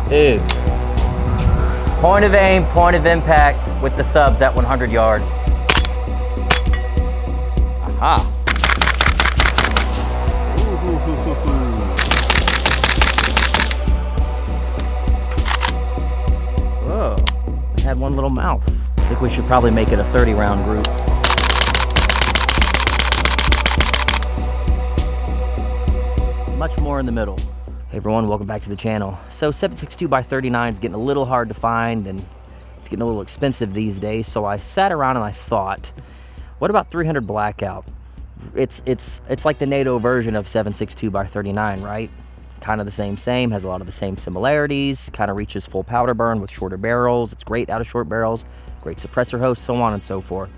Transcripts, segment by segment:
Dude. Point of aim, point of impact with the subs at 100 yards. Aha. Whoa, we had one little mouth. I think we should probably make it a 30-round group. Much more in the middle. Hey everyone, welcome back to the channel. So 7.62x39 is getting a little hard to find and it's getting a little expensive these days. So I sat around and I thought, what about 300 Blackout? It's like the NATO version of 7.62x39, right? Kind of the same, has a lot of the same similarities, kind of reaches full powder burn with shorter barrels. It's great out of short barrels, great suppressor host, so on and so forth.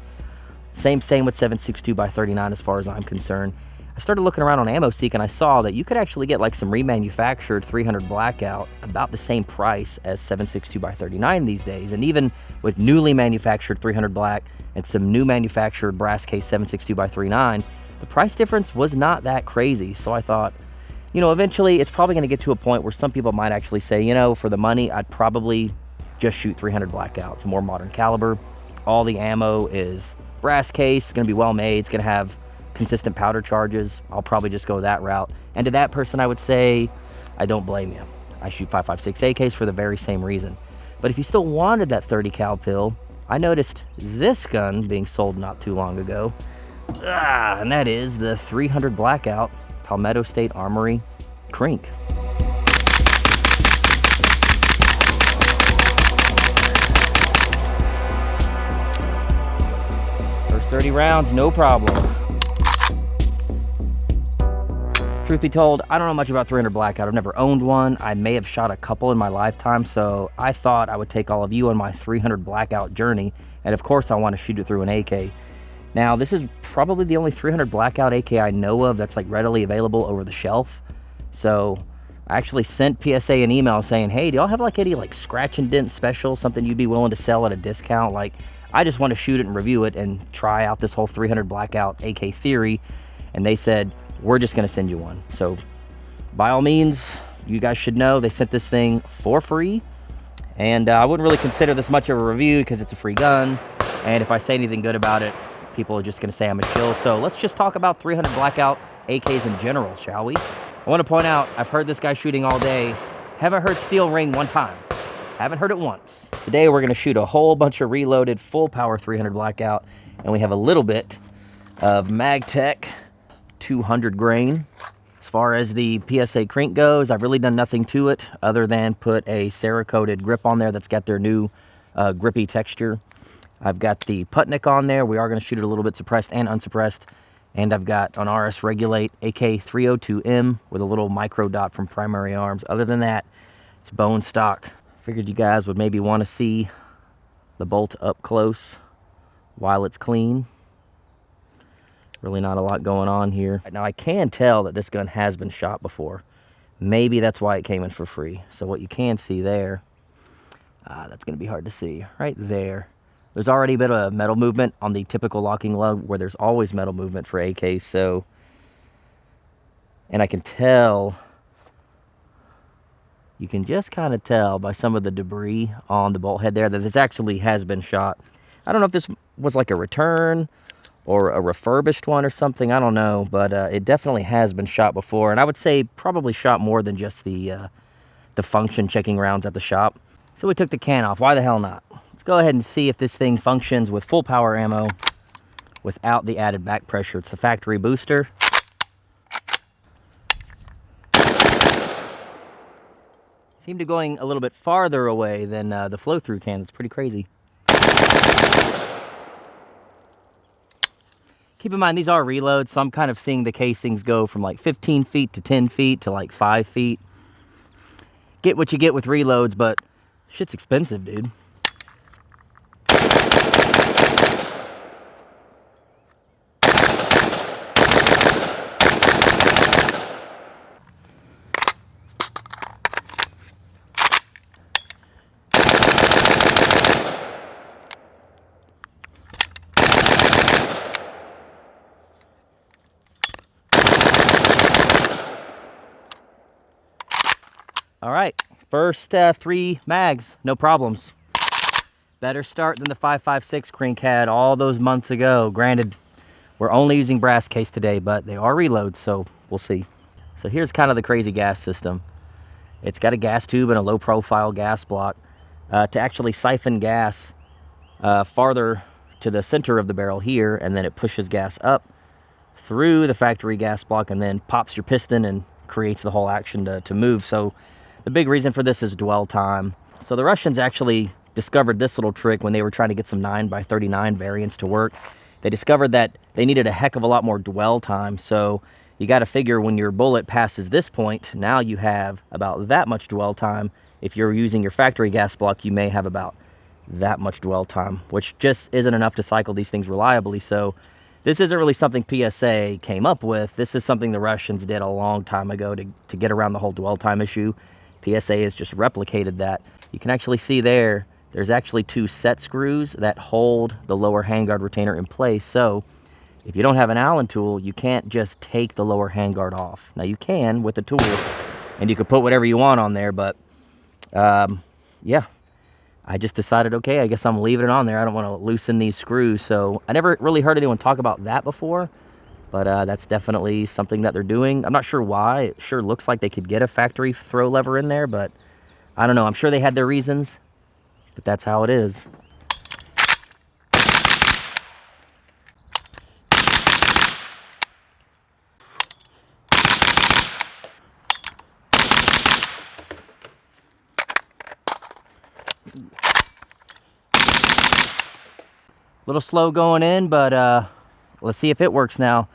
Same with 7.62x39 as far as I'm concerned. I started looking around on AmmoSeek and I saw that you could actually get like some remanufactured 300 Blackout about the same price as 7.62x39 these days. And even with newly manufactured 300 Black and some new manufactured brass case 7.62x39, the price difference was not that crazy. So I thought, you know, eventually it's probably going to get to a point where some people might actually say, you know, for the money, I'd probably just shoot 300 Blackout. It's a more modern caliber. All the ammo is brass case. It's going to be well made. It's going to have consistent powder charges. I'll probably just go that route. And to that person, I would say, I don't blame you. I shoot 5.56 AKs for the very same reason. But if you still wanted that 30 cal pill, I noticed this gun being sold not too long ago. And that is the 300 Blackout Palmetto State Armory Krink. First 30 rounds, no problem. Truth be told, I don't know much about 300 Blackout. I've never owned one. I may have shot a couple in my lifetime, so I thought I would take all of you on my 300 Blackout journey, and of course I want to shoot it through an AK. Now, this is probably the only 300 Blackout AK I know of that's like readily available over the shelf. So I actually sent PSA an email saying, hey, do y'all have like any like scratch and dent special, something you'd be willing to sell at a discount? Like, I just want to shoot it and review it and try out this whole 300 Blackout AK theory. And they said, we're just going to send you one. So by all means, you guys should know they sent this thing for free. And I wouldn't really consider this much of a review because it's a free gun. And if I say anything good about it, people are just going to say I'm a shill. So let's just talk about 300 Blackout AKs in general, shall we? I want to point out, I've heard this guy shooting all day. Haven't heard steel ring one time. Haven't heard it once. Today we're going to shoot a whole bunch of reloaded full power 300 Blackout. And we have a little bit of MagTech 200 grain. As far as the PSA Krink goes, I've really done nothing to it other than put a Cerakoted grip on there that's got their new grippy texture. I've got the Putnik on there. We are going to shoot it a little bit suppressed and unsuppressed. And I've got an RS Regulate AK302M with a little micro dot from Primary Arms. Other than that, it's bone stock. Figured you guys would maybe want to see the bolt up close while it's clean. Really not a lot going on here. Now I can tell that this gun has been shot before. Maybe that's why it came in for free. So what you can see there, that's gonna be hard to see, right there. There's already a bit of metal movement on the typical locking lug where there's always metal movement for AKs, so. And I can tell, you can just kind of tell by some of the debris on the bolt head there that this actually has been shot. I don't know if this was like a return or a refurbished one or something, I don't know, but it definitely has been shot before, and I would say probably shot more than just the function checking rounds at the shop. So we took the can off, why the hell not? Let's go ahead and see if this thing functions with full power ammo without the added back pressure. It's the factory booster. Seemed to going a little bit farther away than the flow-through can. It's pretty crazy. Keep in mind, these are reloads, so I'm kind of seeing the casings go from like 15 feet to 10 feet to like 5 feet. Get what you get with reloads, but shit's expensive, dude. All right, first 3 mags, no problems. Better start than the 5.56 Krink had all those months ago. Granted, we're only using brass case today, but they are reloads, so we'll see. So here's kind of the crazy gas system. It's got a gas tube and a low profile gas block to actually siphon gas farther to the center of the barrel here, and then it pushes gas up through the factory gas block and then pops your piston and creates the whole action to move. So the big reason for this is dwell time. So the Russians actually discovered this little trick when they were trying to get some 9x39 variants to work. They discovered that they needed a heck of a lot more dwell time. So you got to figure when your bullet passes this point, now you have about that much dwell time. If you're using your factory gas block, you may have about that much dwell time, which just isn't enough to cycle these things reliably. So this isn't really something PSA came up with. This is something the Russians did a long time ago to get around the whole dwell time issue. PSA has just replicated that. You can actually see there's actually 2 set screws that hold the lower handguard retainer in place. So if you don't have an Allen tool, you can't just take the lower handguard off. Now you can with the tool, and you can put whatever you want on there, but yeah. I just decided, okay, I guess I'm leaving it on there. I don't want to loosen these screws. So I never really heard anyone talk about that before, but that's definitely something that they're doing. I'm not sure why. It sure looks like they could get a factory throw lever in there, but I don't know. I'm sure they had their reasons, but that's how it is. A little slow going in, but let's see if it works now.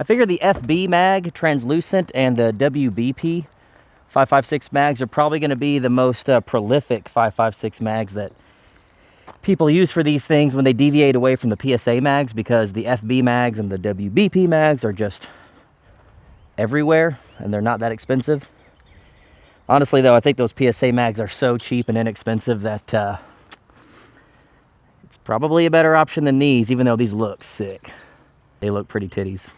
I figure the FB mag, translucent, and the WBP 5.56 mags are probably going to be the most prolific 5.56 mags that people use for these things when they deviate away from the PSA mags, because the FB mags and the WBP mags are just everywhere, and they're not that expensive. Honestly, though, I think those PSA mags are so cheap and inexpensive that it's probably a better option than these, even though these look sick. They look pretty titties.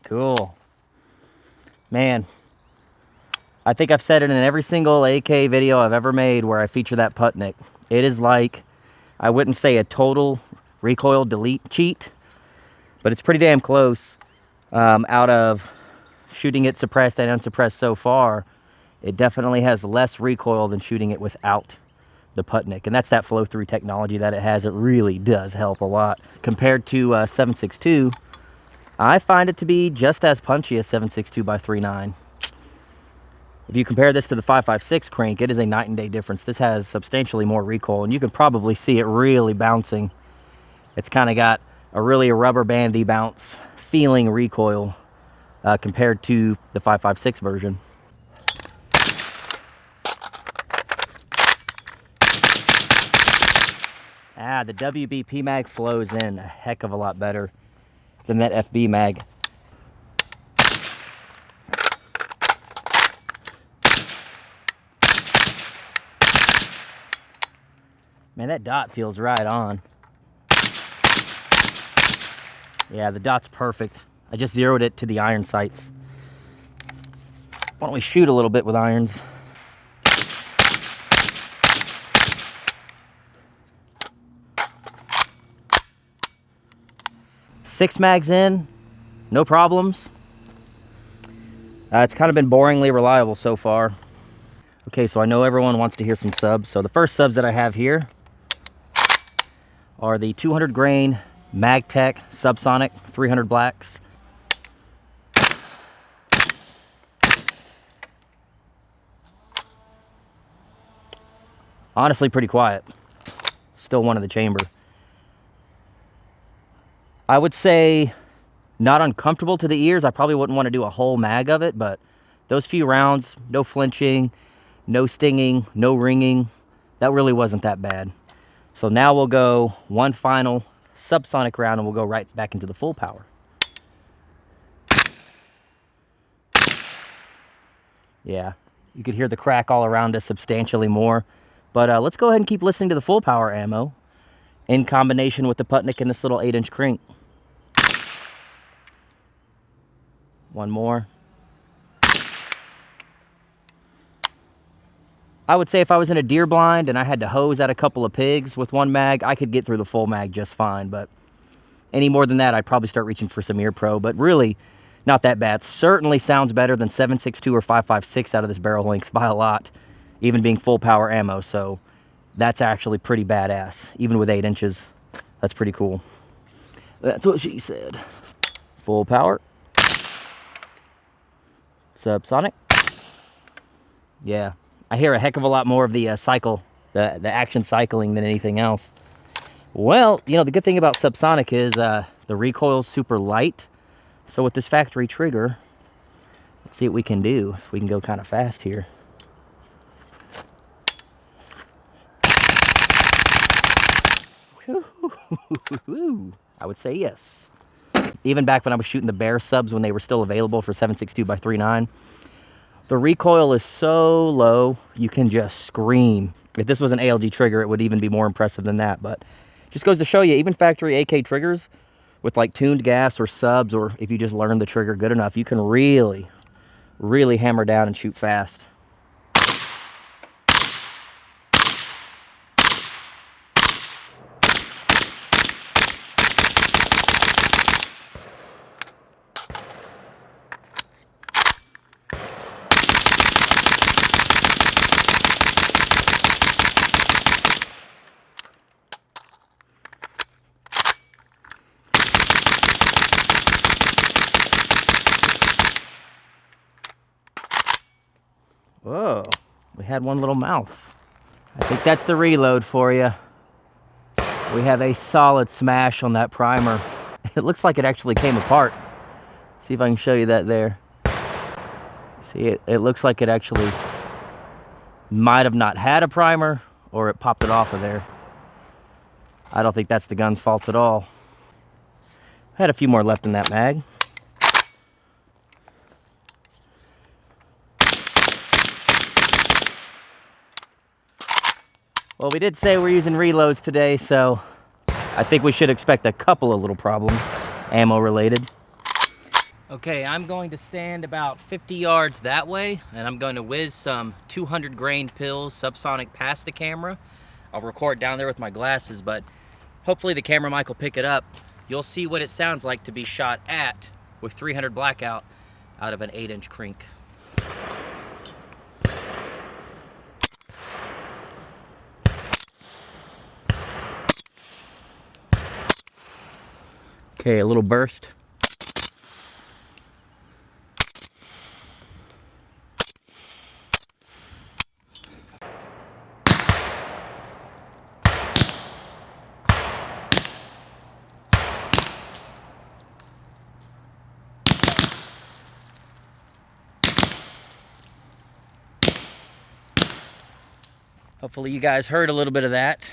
Cool. Man, I think I've said it in every single AK video I've ever made where I feature that Putnik. It is like, I wouldn't say a total recoil delete cheat, but it's pretty damn close. Out of shooting it suppressed and unsuppressed so far, it definitely has less recoil than shooting it without the Putnik, and that's that flow-through technology that it has. It really does help a lot. Compared to 7.62, I find it to be just as punchy as 7.62 by 3.9. If you compare this to the 5.56 Krink, it is a night and day difference. This has substantially more recoil, and you can probably see it really bouncing. It's kind of got a really rubber bandy bounce feeling recoil compared to the 5.56 version. The WBP mag flows in a heck of a lot better than that FB mag. Man, that dot feels right on. Yeah, the dot's perfect. I just zeroed it to the iron sights. Why don't we shoot a little bit with irons? Six mags in, no problems. It's kind of been boringly reliable so far. Okay, so I know everyone wants to hear some subs. So the first subs that I have here are the 200 grain MagTech Subsonic 300 blacks. Honestly, pretty quiet. Still one in the chamber. I would say not uncomfortable to the ears. I probably wouldn't want to do a whole mag of it, but those few rounds, no flinching, no stinging, no ringing, that really wasn't that bad. So now we'll go one final subsonic round and we'll go right back into the full power. Yeah, you could hear the crack all around us substantially more But let's go ahead and keep listening to the full power ammo in combination with the Putnik and this little 8-inch Krink. One more. I would say if I was in a deer blind and I had to hose at a couple of pigs with one mag, I could get through the full mag just fine. But any more than that, I'd probably start reaching for some ear pro. But really, not that bad. Certainly sounds better than 7.62 or 5.56 out of this barrel length by a lot, even being full power ammo. So that's actually pretty badass. Even with 8 inches, that's pretty cool. That's what she said. Full power. Subsonic. Yeah. I hear a heck of a lot more of the the action cycling than anything else. Well, you know, the good thing about Subsonic is the recoil's super light. So with this factory trigger, let's see what we can do. If we can go kind of fast here. I would say yes. Even back when I was shooting the Bear subs when they were still available for 7.62 by 3.9. The recoil is so low, you can just scream. If this was an ALG trigger, it would even be more impressive than that. But just goes to show you, even factory AK triggers with like tuned gas or subs, or if you just learn the trigger good enough, you can really, really hammer down and shoot fast. Whoa, we had one little mouth. I think that's the reload for you. We have a solid smash on that primer. It looks like it actually came apart. See if I can show you that there. See, it looks like it actually might have not had a primer, or it popped it off of there. I don't think that's the gun's fault at all. I had a few more left in that mag. Well, we did say we're using reloads today, so I think we should expect a couple of little problems, ammo related. Okay, I'm going to stand about 50 yards that way, and I'm going to whiz some 200 grain pills, subsonic, past the camera. I'll record down there with my glasses, but hopefully the camera mic will pick it up. You'll see what it sounds like to be shot at with 300 Blackout out of an 8-inch Krink. Okay, a little burst. Hopefully you guys heard a little bit of that.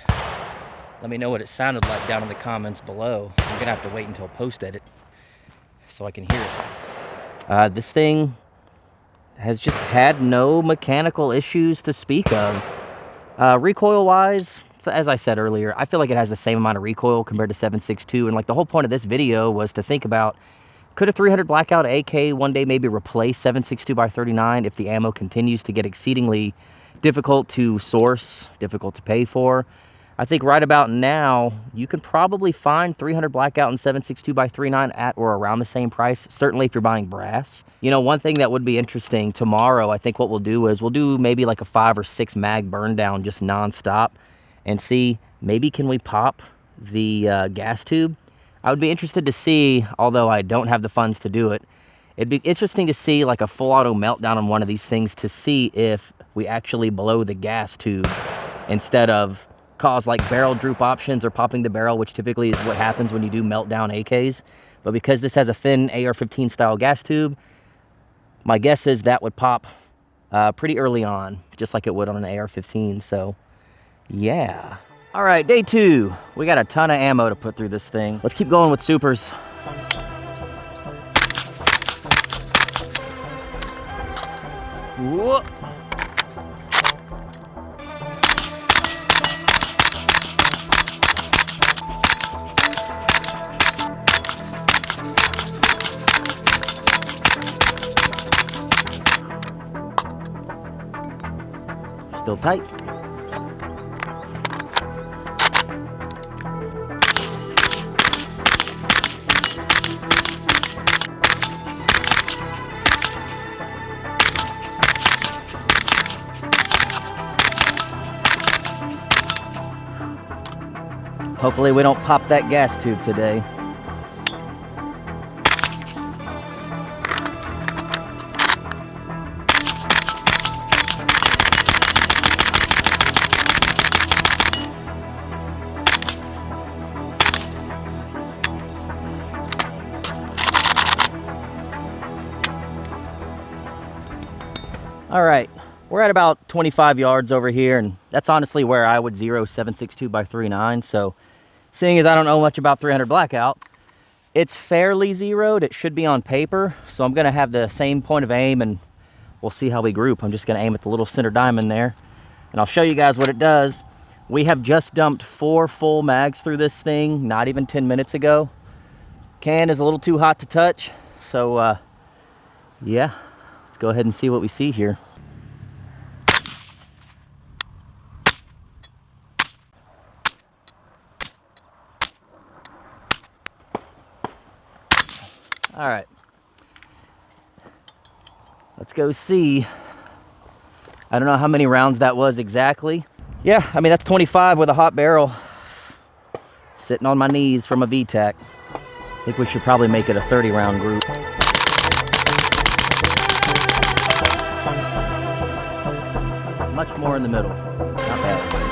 Let me know what it sounded like down in the comments below. I'm gonna have to wait until post-edit so I can hear it. This thing has just had no mechanical issues to speak of. Recoil-wise, as I said earlier, I feel like it has the same amount of recoil compared to 7.62, and like the whole point of this video was to think about, could a 300 Blackout AK one day maybe replace 7.62 by 39 if the ammo continues to get exceedingly difficult to source, difficult to pay for? I think right about now, you can probably find 300 Blackout and 7.62 by 39 at or around the same price, certainly if you're buying brass. You know, one thing that would be interesting tomorrow, I think what we'll do is we'll do maybe like a 5 or 6 mag burn down just nonstop and see, maybe can we pop the gas tube? I would be interested to see, although I don't have the funds to do it, it'd be interesting to see like a full auto meltdown on one of these things to see if we actually blow the gas tube instead of cause like barrel droop options or popping the barrel, which typically is what happens when you do meltdown AKs. But because this has a thin AR-15 style gas tube, my guess is that would pop pretty early on, just like it would on an AR-15. So yeah. All right, day 2. We got a ton of ammo to put through this thing. Let's keep going with supers. Whoop. Still tight. Hopefully we don't pop that gas tube today. All right, we're at about 25 yards over here, and that's honestly where I would zero 7.62 by 3.9. So seeing as I don't know much about 300 Blackout, it's fairly zeroed. It should be on paper. So I'm gonna have the same point of aim, and we'll see how we group. I'm just gonna aim at the little center diamond there, and I'll show you guys what it does. We have just dumped 4 full mags through this thing, not even 10 minutes ago. Can is a little too hot to touch. So yeah, let's go ahead and see what we see here. All right, let's go see. I don't know how many rounds that was exactly. Yeah, I mean, that's 25 with a hot barrel. Sitting on my knees from a VTAC. I think we should probably make it a 30 round group. It's much more in the middle. Not bad.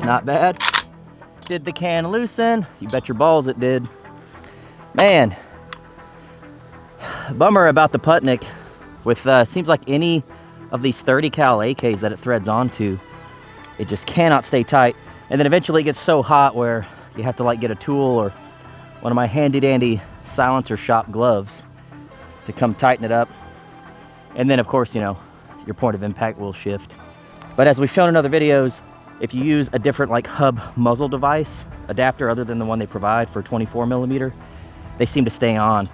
Not bad. Did the can loosen? You bet your balls it did. Man, bummer about the Putnik. With seems like any of these 30 cal AKs that it threads onto, it just cannot stay tight. And then eventually it gets so hot where you have to like get a tool or one of my handy dandy silencer shop gloves to come tighten it up. And then of course, you know, your point of impact will shift. But as we've shown in other videos, if you use a different like hub muzzle device adapter other than the one they provide for 24mm, they seem to stay on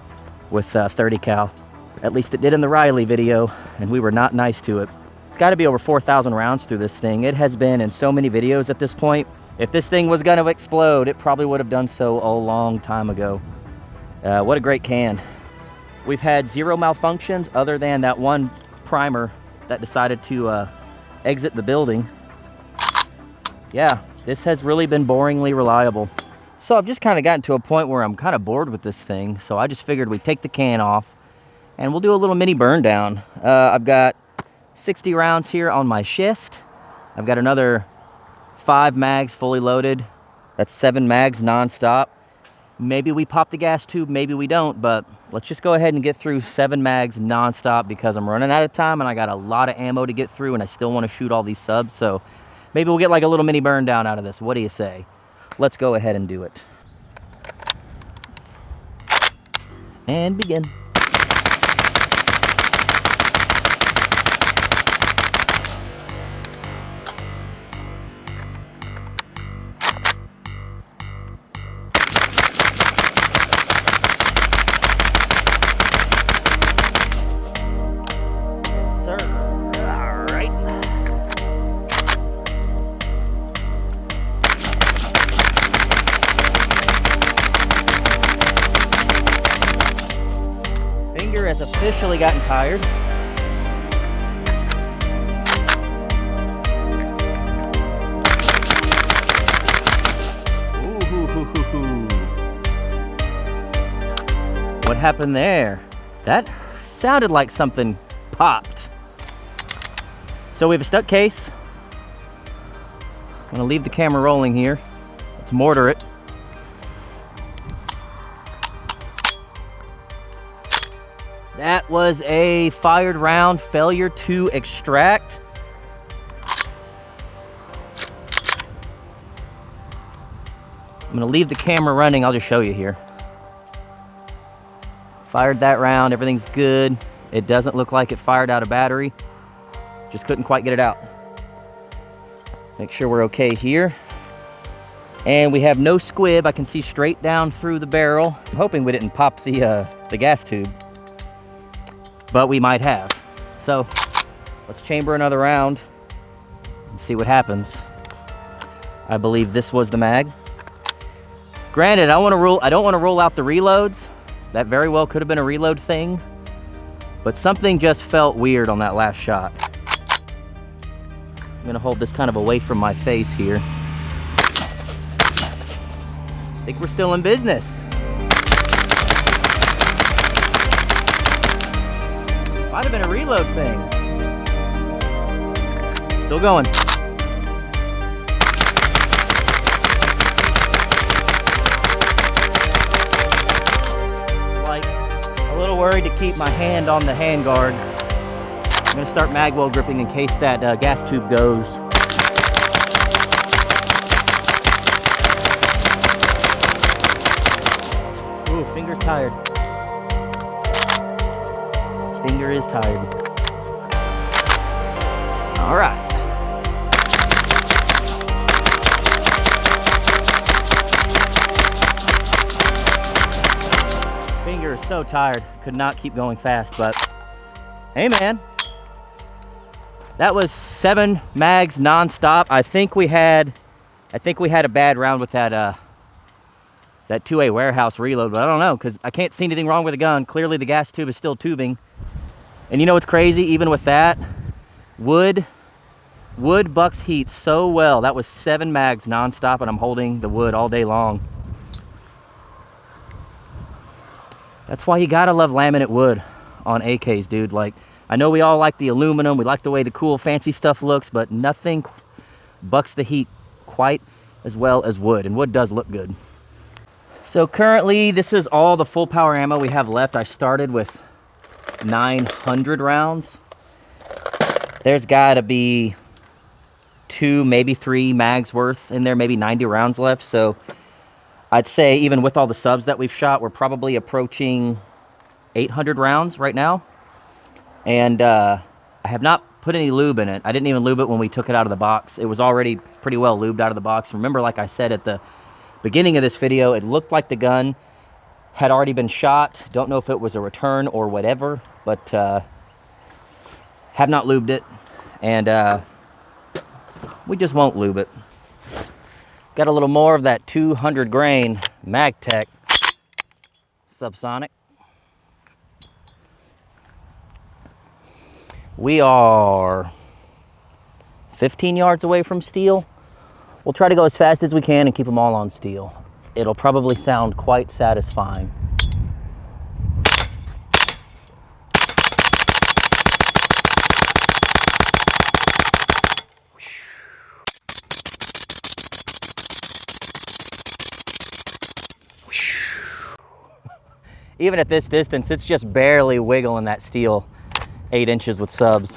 with 30 cal. At least it did in the Riley video, and we were not nice to it. It's got to be over 4,000 rounds through this thing. It has been in so many videos at this point. If this thing was gonna explode, it probably would have done so a long time ago. What a great can. We've had 0 malfunctions other than that one primer that decided to exit the building. Yeah, this has really been boringly reliable. So I've just kind of gotten to a point where I'm kind of bored with this thing. So I just figured we'd take the can off and we'll do a little mini burn down. I've got 60 rounds here on my chest. I've got another 5 mags fully loaded. That's 7 mags nonstop. Maybe we pop the gas tube, maybe we don't, but let's just go ahead and get through 7 mags nonstop because I'm running out of time and I got a lot of ammo to get through and I still want to shoot all these subs. So maybe we'll get like a little mini burn down out of this. What do you say? Let's go ahead and do it. And begin. Yes, sir. All right. Finger has officially gotten tired. Ooh. What happened there? That sounded like something popped. So we have a stuck case. I'm gonna leave the camera rolling here. Let's mortar it. That was a fired round, failure to extract. I'm gonna leave the camera running, I'll just show you here. Fired that round, everything's good. It doesn't look like it fired out a battery. Just couldn't quite get it out. Make sure we're okay here. And we have no squib. I can see straight down through the barrel. I'm hoping we didn't pop the gas tube, but we might have. So let's chamber another round and see what happens. I believe this was the mag. Granted, I don't want to rule out the reloads. That very well could have been a reload thing, but something just felt weird on that last shot. I'm gonna hold this kind of away from my face here. I think we're still in business. Might have been a reload thing. Still going. Like, a little worried to keep my hand on the handguard. I'm gonna start mag well gripping in case that gas tube goes. Ooh, finger's tired. Finger is tired. All right. Finger is so tired. Could not keep going fast, but hey man. That was 7 mags non-stop. I think we had a bad round with that 2A warehouse reload, but I don't know, because I can't see anything wrong with the gun. Clearly the gas tube is still tubing. And you know what's crazy? Even with that, wood bucks heat so well. That was 7 mags non-stop, and I'm holding the wood all day long. That's why you gotta love laminate wood on AKs, dude. Like, I know we all like the aluminum, we like the way the cool fancy stuff looks, but nothing bucks the heat quite as well as wood, and wood does look good. So currently, this is all the full power ammo we have left. I started with 900 rounds. There's gotta be 2, maybe 3 mags worth in there, maybe 90 rounds left. So I'd say even with all the subs that we've shot, we're probably approaching 800 rounds right now. And I have not put any lube in it. I didn't even lube it when we took it out of the box. It was already pretty well lubed out of the box. Remember, like I said at the beginning of this video, it looked like the gun had already been shot. Don't know if it was a return or whatever, but have not lubed it. And we just won't lube it. Got a little more of that 200 grain MagTech Subsonic. We are 15 yards away from steel. We'll try to go as fast as we can and keep them all on steel. It'll probably sound quite satisfying. Even at this distance, it's just barely wiggling that steel 8 inches with subs.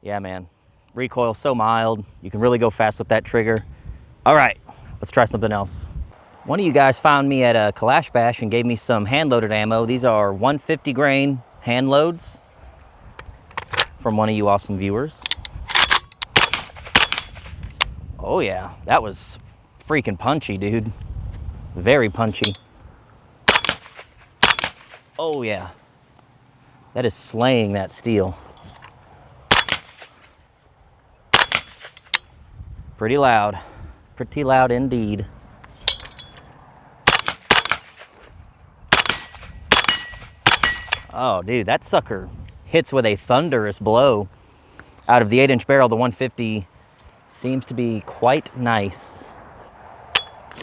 Yeah, man. Recoil so mild. You can really go fast with that trigger. All right, let's try something else. One of you guys found me at a Kalash Bash and gave me some hand-loaded ammo. These are 150 grain hand loads from one of you awesome viewers. Oh yeah, that was freaking punchy, dude. Very punchy. Oh yeah, that is slaying that steel. Pretty loud indeed. Oh dude, that sucker hits with a thunderous blow. Out of the 8-inch barrel, the 150 seems to be quite nice.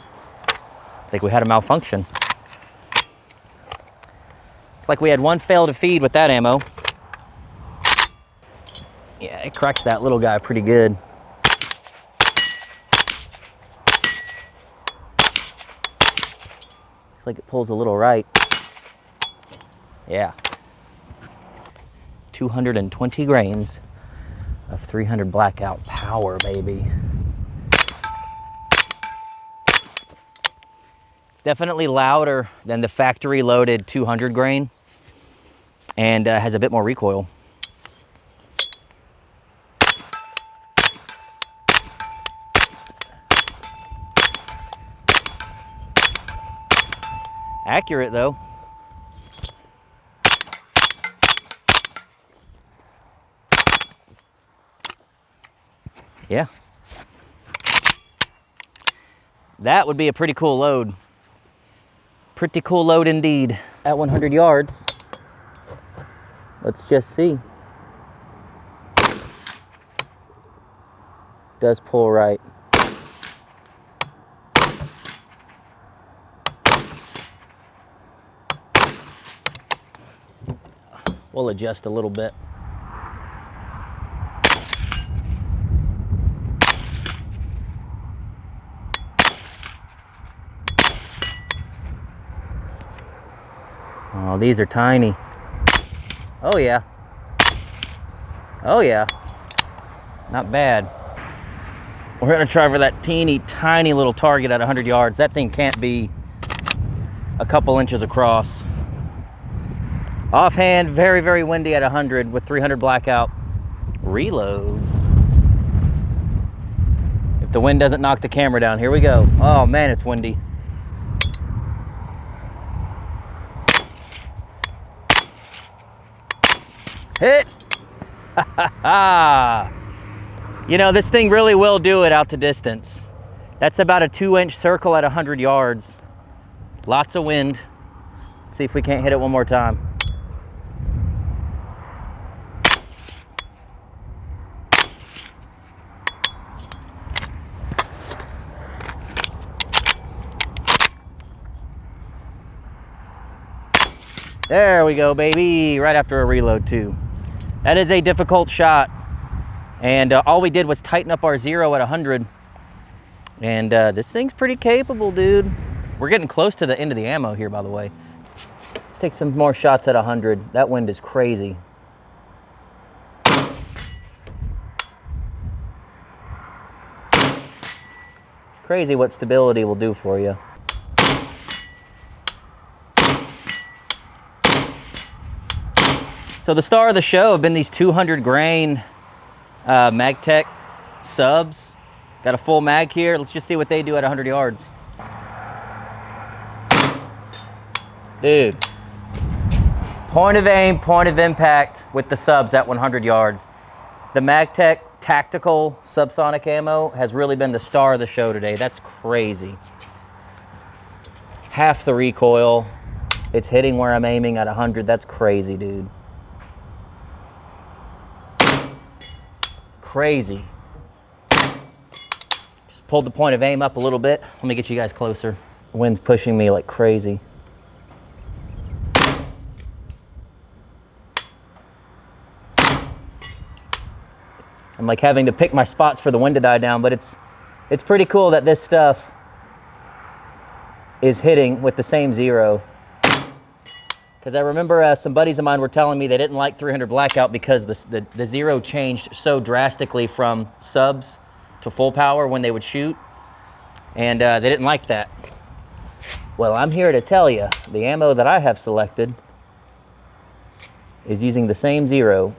I think we had a malfunction. Looks like we had one fail to feed with that ammo. Yeah, it cracks that little guy pretty good. Looks like it pulls a little right. Yeah. 220 grains of 300 Blackout power, baby. It's definitely louder than the factory loaded 200 grain and has a bit more recoil. Accurate though. Yeah. That would be a pretty cool load. Pretty cool load indeed. At 100 yards, let's just see. Does pull right. We'll adjust a little bit. Oh, these are tiny. Oh yeah. Oh yeah. Not bad. We're gonna try for that teeny tiny little target at 100 yards. That thing can't be a couple inches across. Offhand, very, very windy at 100 with 300 blackout. Reloads. If the wind doesn't knock the camera down, here we go. Oh man, it's windy. Hit! You know, this thing really will do it out to distance. That's about a 2-inch circle at 100 yards. Lots of wind. Let's see if we can't hit it one more time. There we go, baby. Right after a reload too. That is a difficult shot. And all we did was tighten up our zero at 100. And this thing's pretty capable, dude. We're getting close to the end of the ammo here, by the way. Let's take some more shots at 100. That wind is crazy. It's crazy what stability will do for you. So the star of the show have been these 200 grain MagTech subs. Got a full mag here. Let's just see what they do at 100 yards. Dude, point of aim, point of impact with the subs at 100 yards. The MagTech tactical subsonic ammo has really been the star of the show today. That's crazy. Half the recoil. It's hitting where I'm aiming at 100. That's crazy, dude. Crazy. Just pulled the point of aim up a little bit. Let me get you guys closer. The wind's pushing me like crazy. I'm like having to pick my spots for the wind to die down, but it's pretty cool that this stuff is hitting with the same zero. Because I remember some buddies of mine were telling me they didn't like 300 blackout because the zero changed so drastically from subs to full power when they would shoot, and they didn't like that. Well, I'm here to tell you, the ammo that I have selected is using the same zero.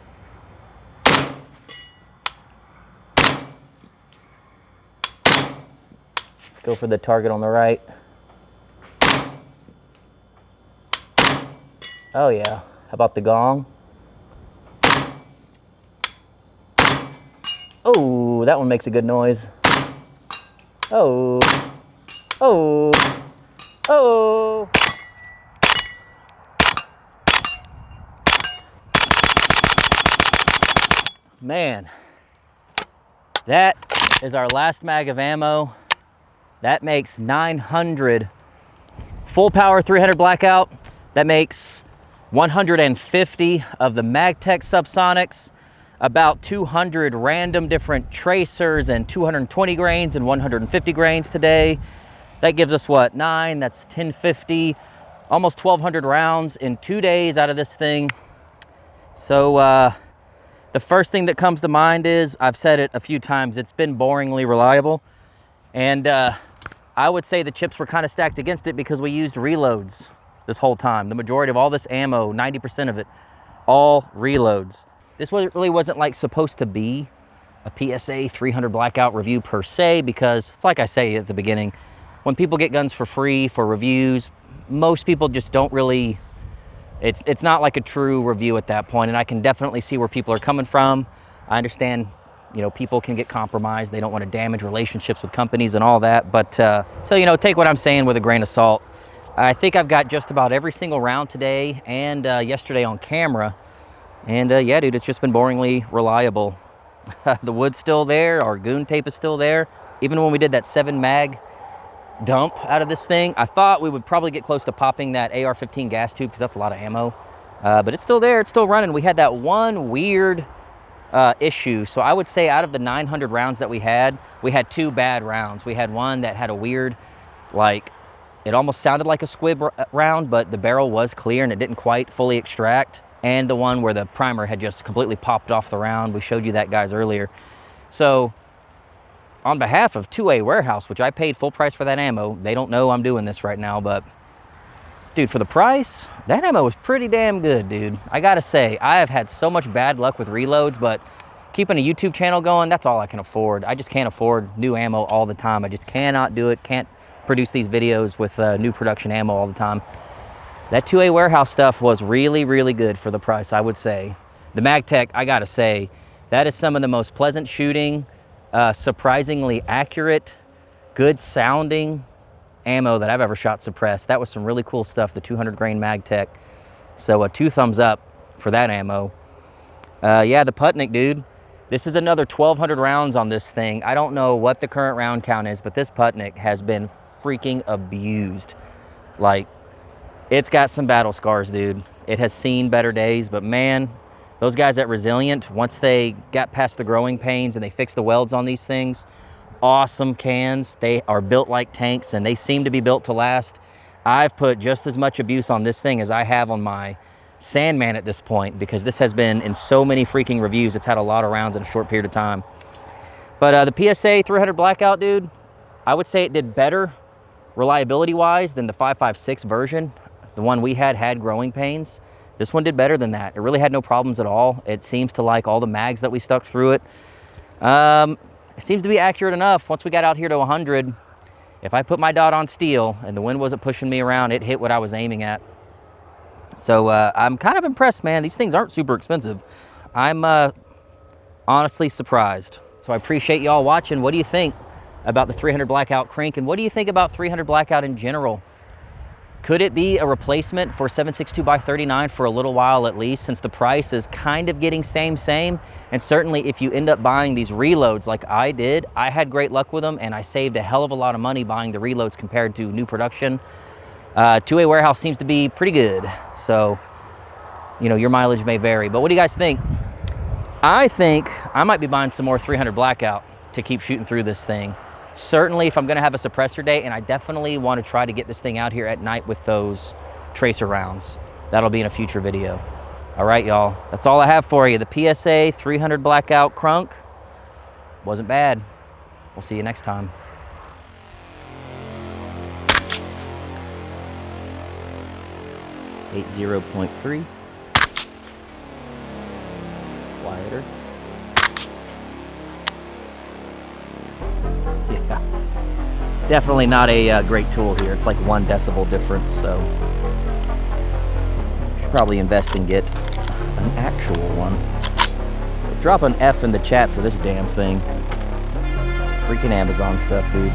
Let's go for the target on the right. Oh yeah, how about the gong? Oh, that one makes a good noise. Oh, oh, oh. Man, that is our last mag of ammo. That makes 900 full power 300 blackout. That makes 150 of the MagTech Subsonics, about 200 random different tracers and 220 grains and 150 grains today. That gives us what, 9, that's 1050, almost 1,200 rounds in 2 days out of this thing. So the first thing that comes to mind is, I've said it a few times, it's been boringly reliable. And I would say the chips were kind of stacked against it because we used reloads this whole time. The majority of all this ammo, 90% of it, all reloads. This really wasn't like supposed to be a PSA 300 blackout review per se, because it's like I say at the beginning, when people get guns for free for reviews, most people just don't really, it's not like a true review at that point, and I can definitely see where people are coming from. I understand, you know, people can get compromised. They don't want to damage relationships with companies and all that. But so, you know, take what I'm saying with a grain of salt. I think I've got just about every single round today and yesterday on camera. And yeah, dude, it's just been boringly reliable. The wood's still there. Our goon tape is still there. Even when we did that 7 mag dump out of this thing, I thought we would probably get close to popping that AR-15 gas tube because that's a lot of ammo. But it's still there. It's still running. We had that one weird issue. So I would say out of the 900 rounds that we had 2 bad rounds. We had one that had a weird, like, it almost sounded like a squib round, but the barrel was clear and it didn't quite fully extract. And the one where the primer had just completely popped off the round. We showed you that, guys, earlier. So on behalf of 2A Warehouse, which I paid full price for that ammo, they don't know I'm doing this right now, but dude, for the price, that ammo was pretty damn good, dude. I gotta say, I have had so much bad luck with reloads, but keeping a YouTube channel going, that's all I can afford. I just can't afford new ammo all the time. I just cannot do it. Can't produce these videos with new production ammo all the time. That 2A Warehouse stuff was really, really good for the price, I would say. The MagTech, I gotta say, that is some of the most pleasant shooting, surprisingly accurate, good sounding ammo that I've ever shot suppressed. That was some really cool stuff, the 200 grain MagTech. So 2 thumbs up for that ammo. Yeah, the Putnik, dude. This is another 1,200 rounds on this thing. I don't know what the current round count is, but this Putnik has been freaking abused. Like, it's got some battle scars, dude. It has seen better days, but man, those guys at Resilient, once they got past the growing pains and they fixed the welds on these things, awesome cans. They are built like tanks and they seem to be built to last. I've put just as much abuse on this thing as I have on my Sandman at this point, because this has been in so many freaking reviews. It's had a lot of rounds in a short period of time. But the PSA 300 Blackout, dude, I would say it did better reliability wise than the 5.56 version. The one we had growing pains. This one did better than that. It really had no problems at all. It seems to like all the mags that we stuck through it. It seems to be accurate enough. Once we got out here to 100, if I put my dot on steel and the wind wasn't pushing me around, it hit what I was aiming at. So I'm kind of impressed, man. These things aren't super expensive. I'm honestly surprised. So I appreciate y'all watching. What do you think about the 300 Blackout Krink? And what do you think about 300 Blackout in general? Could it be a replacement for 7.62x39 for a little while at least, since the price is kind of getting same? And certainly if you end up buying these reloads like I did, I had great luck with them and I saved a hell of a lot of money buying the reloads compared to new production. 2A Warehouse seems to be pretty good. So, you know, your mileage may vary, but what do you guys think? I think I might be buying some more 300 Blackout to keep shooting through this thing. Certainly if I'm gonna have a suppressor day, and I definitely want to try to get this thing out here at night with those tracer rounds. That'll be in a future video. All right, y'all, that's all I have for you. The PSA 300 Blackout Krunk wasn't bad. We'll see you next time. Eight 0.3. Quieter. Yeah, definitely not a great tool here. It's like 1 decibel difference, so should probably invest and get an actual one. Drop an F in the chat for this damn thing. Freaking Amazon stuff, dude.